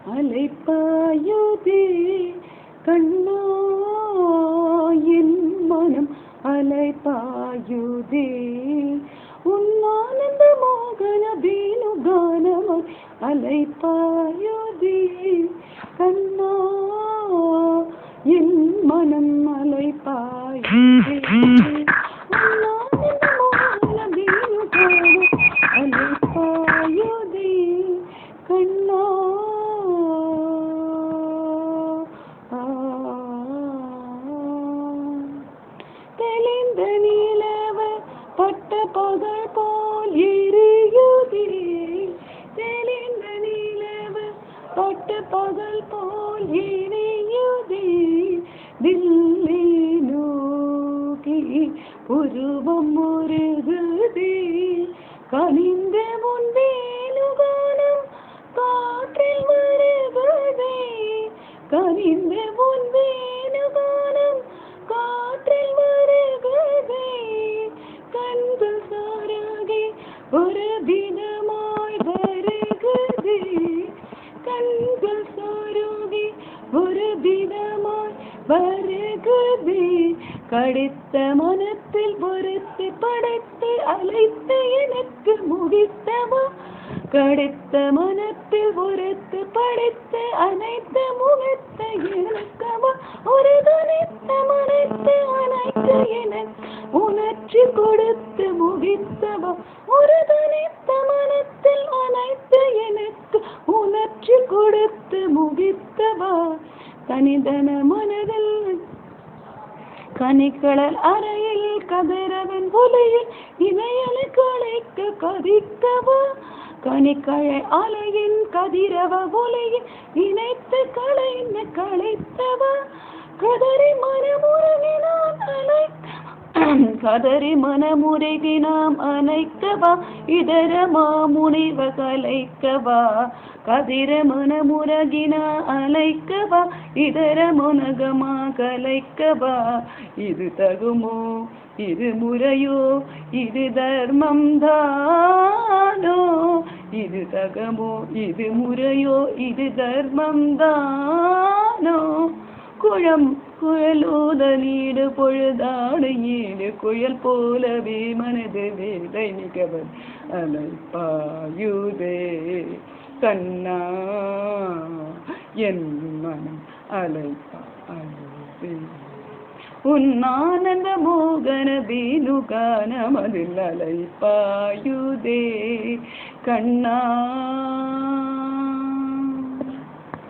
அலைப்பாயுதே கண்ணா என் மனம் அலைப்பாயுதே உன்னானந்த மோகன வேணு கானமாய் அலைப்பாயுதே கண்ணா என் மனம் அலைப்பாயுதே உன்னானந்த மோகன வேணு கானம் அலைப்பாயுதே கண்ணா தெளிந்த நிலவ பட்ட பகல் போல் எரியுதே தெளிந்த நிலவ பட்ட பகல் போல் எரியுதே தில்லி நோக்கி உருவம் முருகுதே கனிந்த முன் வேணுகானம் காற்றில் வருகுதே கனிந்த முன் வேணுகானம் காற்றில் வருகுதே கண்கள் சாராகி ஒரு தினமாய் வருகுதே கண்கள் சாராகி ஒரு தினமாய் வருகுதே கடித்த மனத்தில் பொறுத்து படைத்து அழைத்து எனக்கு முகித்தவா கடித்த மனத்தில் பொறுத்து படைத்து அனைத்து முகத்த எனக்கவா ஒரு தனித்த மனத்தை அனைத்து எனக்கு உணர்ச்சி கொடுத்து முகித்தவா ஒரு தனித்த மனத்தில் அனைத்து எனக்கு உணர்ச்சி கொடுத்து முகித்தவா தனிதன மனதில் கனிக்கடல் அறையில் கதிரவன் ஒலியில் இணையலை கலைக்க கதிக்கவா கனிக்கழை அலையின் கதிரவ ஒலியில் இணைத்து களைந்து களைத்தவா கதறி மனமுருகினான் கதறி மனமுருகினாம் அணைக்கவா இதர மாமுனிவ கலைக்கவா கதிர மனமுருகினா அழைக்கவா இதர முனகமா கலைக்கவா இது தகுமோ இது முறையோ இது தர்மம் தானோ இது தகமோ இது முறையோ இது தர்மம் தானோ குழம் குழலோத நீடு பொழுதாடு ஈடு குழல் போலவே மனது வேலை மிகவர் அலைப்பாயுதே கண்ணா என் மனம் அலைப்பாயுதே உன்னானந்த மோகன வேணு கானம் அதில் அலைப்பாயுதே கண்ணா